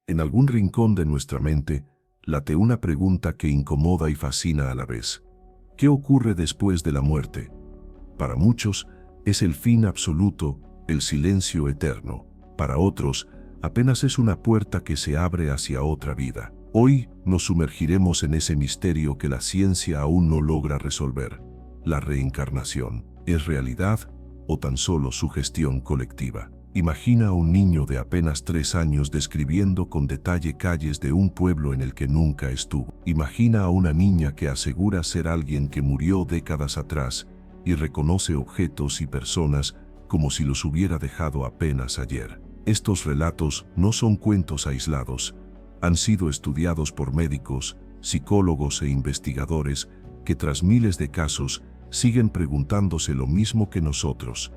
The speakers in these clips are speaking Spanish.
En algún rincón de nuestra mente late una pregunta que incomoda y fascina a la vez. ¿Qué ocurre después de la muerte? Para muchos, es el fin absoluto, el silencio eterno. Para otros, apenas es una puerta que se abre hacia otra vida. Hoy nos sumergiremos en ese misterio que la ciencia aún no logra resolver. La reencarnación, ¿es realidad o tan solo sugestión colectiva? Imagina a un niño de apenas 3 años describiendo con detalle calles de un pueblo en el que nunca estuvo. Imagina a una niña que asegura ser alguien que murió décadas atrás y reconoce objetos y personas como si los hubiera dejado apenas ayer. Estos relatos no son cuentos aislados. Han sido estudiados por médicos, psicólogos e investigadores que tras miles de casos siguen preguntándose lo mismo que nosotros.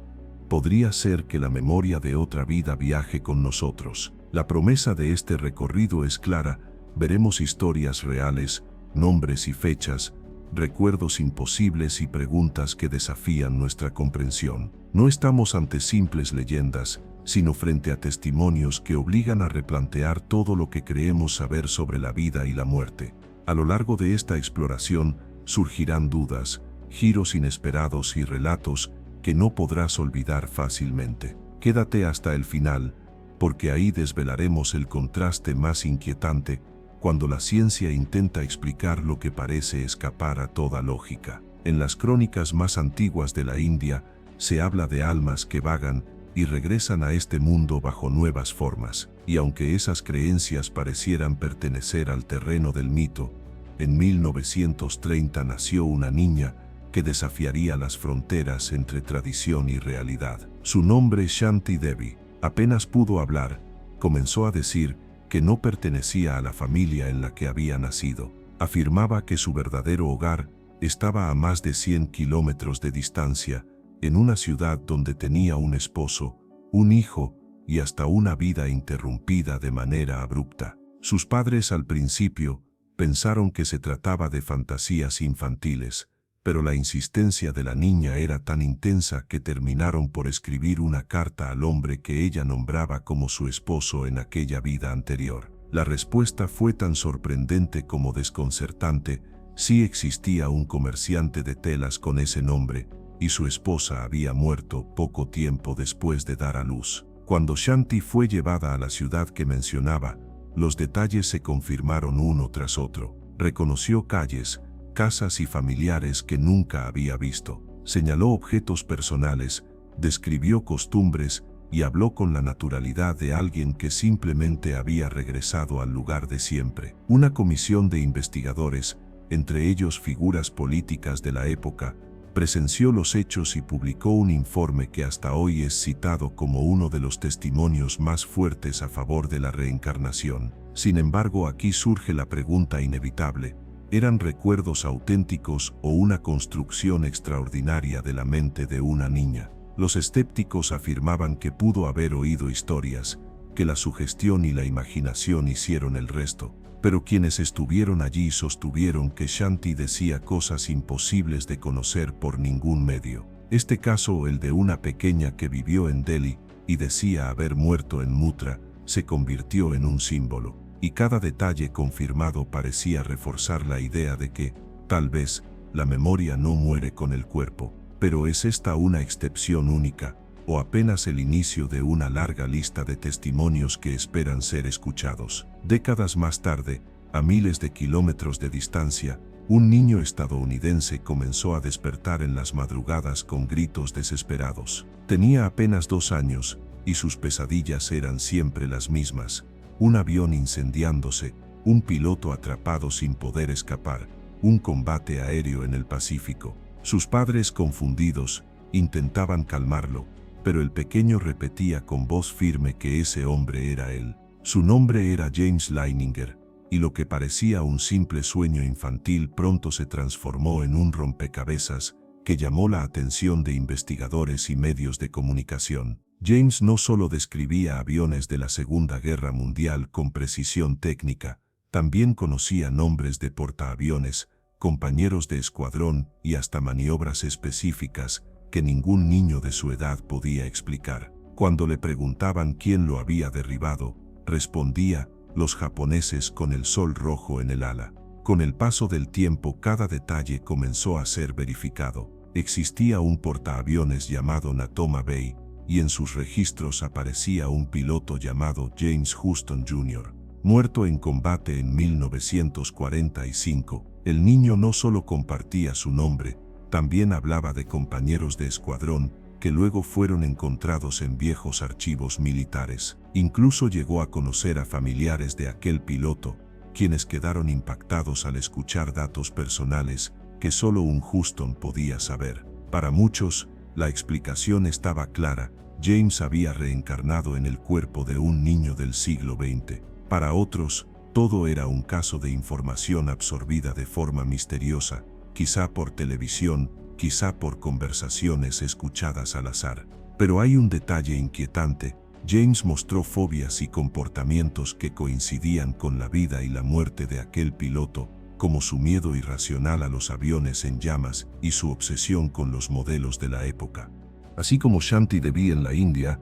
¿Podría ser que la memoria de otra vida viaje con nosotros? La promesa de este recorrido es clara. Veremos historias reales, nombres y fechas, recuerdos imposibles y preguntas que desafían nuestra comprensión. No estamos ante simples leyendas, sino frente a testimonios que obligan a replantear todo lo que creemos saber sobre la vida y la muerte. A lo largo de esta exploración surgirán dudas, giros inesperados y relatos que no podrás olvidar fácilmente. Quédate hasta el final, porque ahí desvelaremos el contraste más inquietante cuando la ciencia intenta explicar lo que parece escapar a toda lógica. En las crónicas más antiguas de la India se habla de almas que vagan y regresan a este mundo bajo nuevas formas, y aunque esas creencias parecieran pertenecer al terreno del mito, en 1930 nació una niña que desafiaría las fronteras entre tradición y realidad. Su nombre, Shanti Devi, apenas pudo hablar, comenzó a decir que no pertenecía a la familia en la que había nacido. Afirmaba que su verdadero hogar estaba a más de 100 kilómetros de distancia, en una ciudad donde tenía un esposo, un hijo y hasta una vida interrumpida de manera abrupta. Sus padres al principio pensaron que se trataba de fantasías infantiles, pero la insistencia de la niña era tan intensa que terminaron por escribir una carta al hombre que ella nombraba como su esposo en aquella vida anterior. La respuesta fue tan sorprendente como desconcertante. Sí existía un comerciante de telas con ese nombre, y su esposa había muerto poco tiempo después de dar a luz. Cuando Shanti fue llevada a la ciudad que mencionaba, los detalles se confirmaron uno tras otro. Reconoció calles, casas y familiares que nunca había visto. Señaló objetos personales, describió costumbres y habló con la naturalidad de alguien que simplemente había regresado al lugar de siempre. Una comisión de investigadores, entre ellos figuras políticas de la época, presenció los hechos y publicó un informe que hasta hoy es citado como uno de los testimonios más fuertes a favor de la reencarnación. Sin embargo, aquí surge la pregunta inevitable: ¿eran recuerdos auténticos o una construcción extraordinaria de la mente de una niña? Los escépticos afirmaban que pudo haber oído historias, que la sugestión y la imaginación hicieron el resto. Pero quienes estuvieron allí sostuvieron que Shanti decía cosas imposibles de conocer por ningún medio. Este caso, el de una pequeña que vivió en Delhi y decía haber muerto en Mutra, se convirtió en un símbolo, y cada detalle confirmado parecía reforzar la idea de que, tal vez, la memoria no muere con el cuerpo. Pero ¿es esta una excepción única, o apenas el inicio de una larga lista de testimonios que esperan ser escuchados? Décadas más tarde, a miles de kilómetros de distancia, un niño estadounidense comenzó a despertar en las madrugadas con gritos desesperados. Tenía apenas 2 años, y sus pesadillas eran siempre las mismas: un avión incendiándose, un piloto atrapado sin poder escapar, un combate aéreo en el Pacífico. Sus padres, confundidos, intentaban calmarlo, pero el pequeño repetía con voz firme que ese hombre era él. Su nombre era James Leininger, y lo que parecía un simple sueño infantil pronto se transformó en un rompecabezas que llamó la atención de investigadores y medios de comunicación. James no solo describía aviones de la Segunda Guerra Mundial con precisión técnica, también conocía nombres de portaaviones, compañeros de escuadrón y hasta maniobras específicas que ningún niño de su edad podía explicar. Cuando le preguntaban quién lo había derribado, respondía: los japoneses con el sol rojo en el ala. Con el paso del tiempo cada detalle comenzó a ser verificado. Existía un portaaviones llamado Natoma Bay, y en sus registros aparecía un piloto llamado James Houston Jr., muerto en combate en 1945. El niño no solo compartía su nombre, también hablaba de compañeros de escuadrón que luego fueron encontrados en viejos archivos militares. Incluso llegó a conocer a familiares de aquel piloto, quienes quedaron impactados al escuchar datos personales que solo un Houston podía saber. Para muchos, la explicación estaba clara: James había reencarnado en el cuerpo de un niño del siglo XX. Para otros, todo era un caso de información absorbida de forma misteriosa, quizá por televisión, quizá por conversaciones escuchadas al azar. Pero hay un detalle inquietante: James mostró fobias y comportamientos que coincidían con la vida y la muerte de aquel piloto, como su miedo irracional a los aviones en llamas y su obsesión con los modelos de la época. Así como Shanti Devi en la India,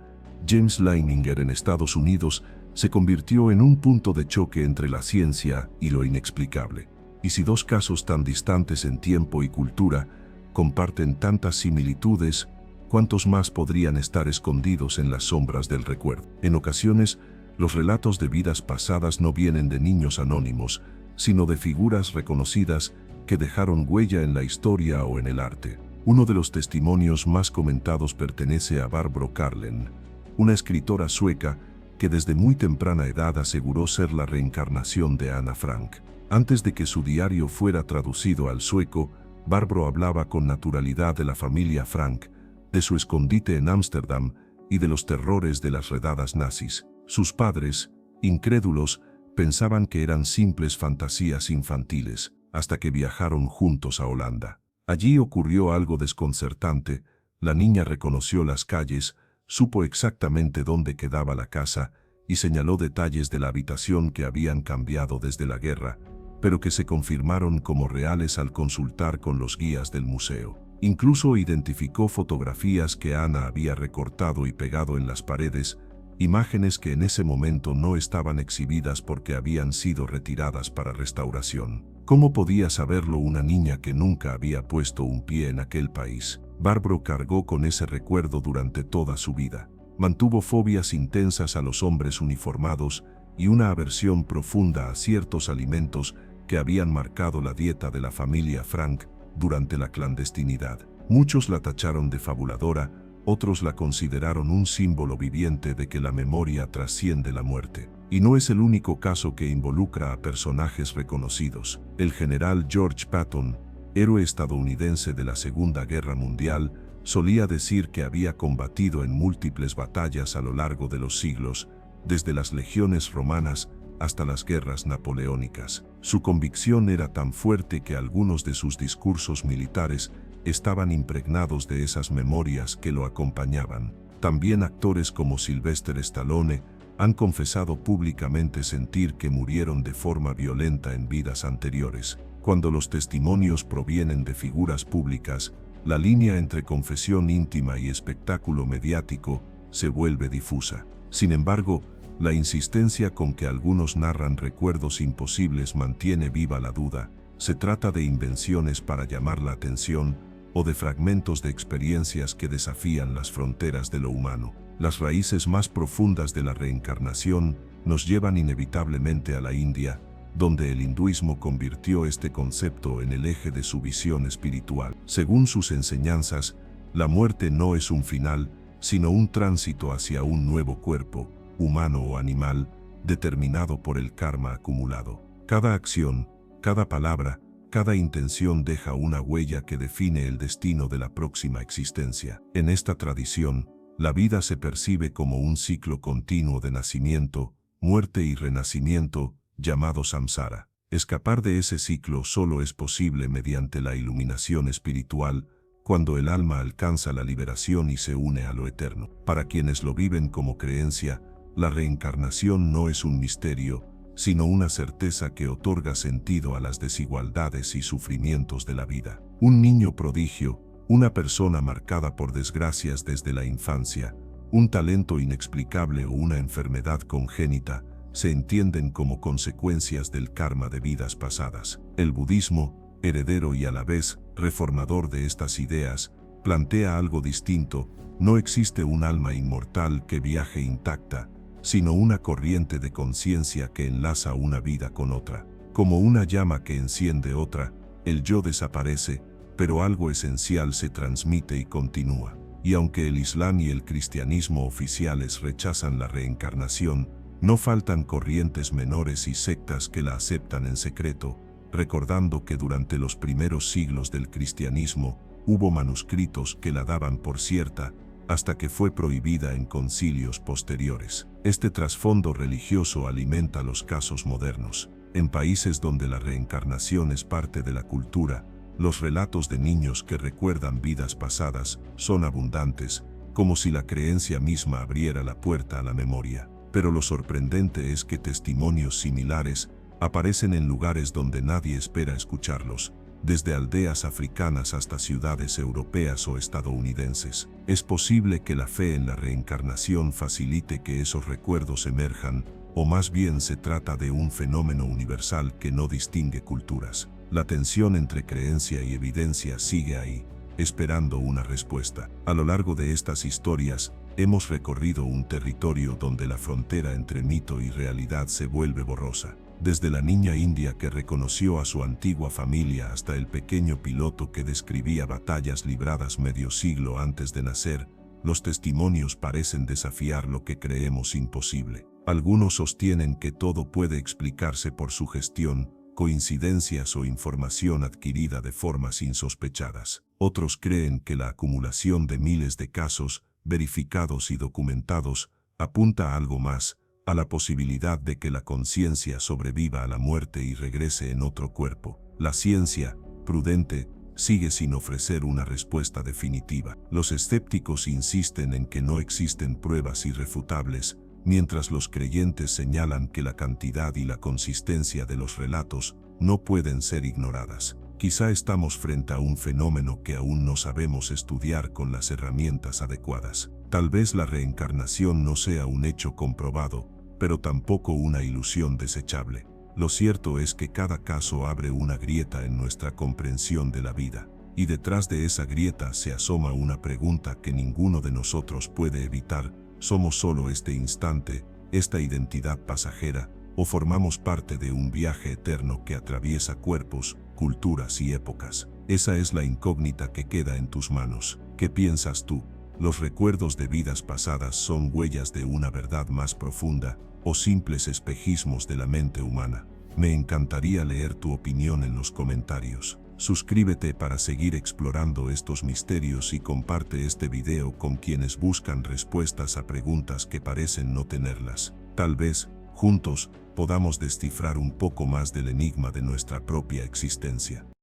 James Leininger en Estados Unidos se convirtió en un punto de choque entre la ciencia y lo inexplicable. Y si dos casos tan distantes en tiempo y cultura comparten tantas similitudes, ¿cuántos más podrían estar escondidos en las sombras del recuerdo? En ocasiones, los relatos de vidas pasadas no vienen de niños anónimos, sino de figuras reconocidas que dejaron huella en la historia o en el arte. Uno de los testimonios más comentados pertenece a Barbro Karlen, una escritora sueca que desde muy temprana edad aseguró ser la reencarnación de Ana Frank. Antes de que su diario fuera traducido al sueco, Barbro hablaba con naturalidad de la familia Frank, de su escondite en Ámsterdam y de los terrores de las redadas nazis. Sus padres, incrédulos, pensaban que eran simples fantasías infantiles, hasta que viajaron juntos a Holanda. Allí ocurrió algo desconcertante. La niña reconoció las calles, supo exactamente dónde quedaba la casa y señaló detalles de la habitación que habían cambiado desde la guerra, pero que se confirmaron como reales al consultar con los guías del museo. Incluso identificó fotografías que Ana había recortado y pegado en las paredes, imágenes que en ese momento no estaban exhibidas porque habían sido retiradas para restauración. ¿Cómo podía saberlo una niña que nunca había puesto un pie en aquel país? Barbro cargó con ese recuerdo durante toda su vida. Mantuvo fobias intensas a los hombres uniformados y una aversión profunda a ciertos alimentos que habían marcado la dieta de la familia Frank durante la clandestinidad. Muchos la tacharon de fabuladora, otros la consideraron un símbolo viviente de que la memoria trasciende la muerte. Y no es el único caso que involucra a personajes reconocidos. El general George Patton, héroe estadounidense de la Segunda Guerra Mundial, solía decir que había combatido en múltiples batallas a lo largo de los siglos, desde las legiones romanas hasta las guerras napoleónicas. Su convicción era tan fuerte que algunos de sus discursos militares estaban impregnados de esas memorias que lo acompañaban. También actores como Sylvester Stallone han confesado públicamente sentir que murieron de forma violenta en vidas anteriores. Cuando los testimonios provienen de figuras públicas, la línea entre confesión íntima y espectáculo mediático se vuelve difusa. Sin embargo, la insistencia con que algunos narran recuerdos imposibles mantiene viva la duda. Se trata de invenciones para llamar la atención o de fragmentos de experiencias que desafían las fronteras de lo humano. Las raíces más profundas de la reencarnación nos llevan inevitablemente a la India, donde el hinduismo convirtió este concepto en el eje de su visión espiritual. Según sus enseñanzas, la muerte no es un final, sino un tránsito hacia un nuevo cuerpo, humano o animal, determinado por el karma acumulado. Cada acción, cada palabra, cada intención deja una huella que define el destino de la próxima existencia. En esta tradición, la vida se percibe como un ciclo continuo de nacimiento, muerte y renacimiento, llamado samsara. Escapar de ese ciclo solo es posible mediante la iluminación espiritual, cuando el alma alcanza la liberación y se une a lo eterno. Para quienes lo viven como creencia, la reencarnación no es un misterio, sino una certeza que otorga sentido a las desigualdades y sufrimientos de la vida. Un niño prodigio, una persona marcada por desgracias desde la infancia, un talento inexplicable o una enfermedad congénita, se entienden como consecuencias del karma de vidas pasadas. El budismo, heredero y a la vez reformador de estas ideas, plantea algo distinto. No existe un alma inmortal que viaje intacta, sino una corriente de conciencia que enlaza una vida con otra. Como una llama que enciende otra, el yo desaparece, pero algo esencial se transmite y continúa. Y aunque el Islam y el cristianismo oficiales rechazan la reencarnación, no faltan corrientes menores y sectas que la aceptan en secreto, recordando que durante los primeros siglos del cristianismo hubo manuscritos que la daban por cierta, hasta que fue prohibida en concilios posteriores. Este trasfondo religioso alimenta los casos modernos. En países donde la reencarnación es parte de la cultura, los relatos de niños que recuerdan vidas pasadas son abundantes, como si la creencia misma abriera la puerta a la memoria. Pero lo sorprendente es que testimonios similares aparecen en lugares donde nadie espera escucharlos, desde aldeas africanas hasta ciudades europeas o estadounidenses. Es posible que la fe en la reencarnación facilite que esos recuerdos emerjan, o más bien se trata de un fenómeno universal que no distingue culturas. La tensión entre creencia y evidencia sigue ahí, esperando una respuesta. A lo largo de estas historias, hemos recorrido un territorio donde la frontera entre mito y realidad se vuelve borrosa. Desde la niña india que reconoció a su antigua familia hasta el pequeño piloto que describía batallas libradas medio siglo antes de nacer, los testimonios parecen desafiar lo que creemos imposible. Algunos sostienen que todo puede explicarse por sugestión, coincidencias o información adquirida de formas insospechadas. Otros creen que la acumulación de miles de casos, verificados y documentados, apunta a algo más, a la posibilidad de que la conciencia sobreviva a la muerte y regrese en otro cuerpo. La ciencia, prudente, sigue sin ofrecer una respuesta definitiva. Los escépticos insisten en que no existen pruebas irrefutables, mientras los creyentes señalan que la cantidad y la consistencia de los relatos no pueden ser ignoradas. Quizá estamos frente a un fenómeno que aún no sabemos estudiar con las herramientas adecuadas. Tal vez la reencarnación no sea un hecho comprobado, pero tampoco una ilusión desechable. Lo cierto es que cada caso abre una grieta en nuestra comprensión de la vida, y detrás de esa grieta se asoma una pregunta que ninguno de nosotros puede evitar: ¿somos solo este instante, esta identidad pasajera, o formamos parte de un viaje eterno que atraviesa cuerpos, culturas y épocas? Esa es la incógnita que queda en tus manos. ¿Qué piensas tú? ¿Los recuerdos de vidas pasadas son huellas de una verdad más profunda, o simples espejismos de la mente humana? Me encantaría leer tu opinión en los comentarios. Suscríbete para seguir explorando estos misterios y comparte este video con quienes buscan respuestas a preguntas que parecen no tenerlas. Tal vez, juntos, podamos descifrar un poco más del enigma de nuestra propia existencia.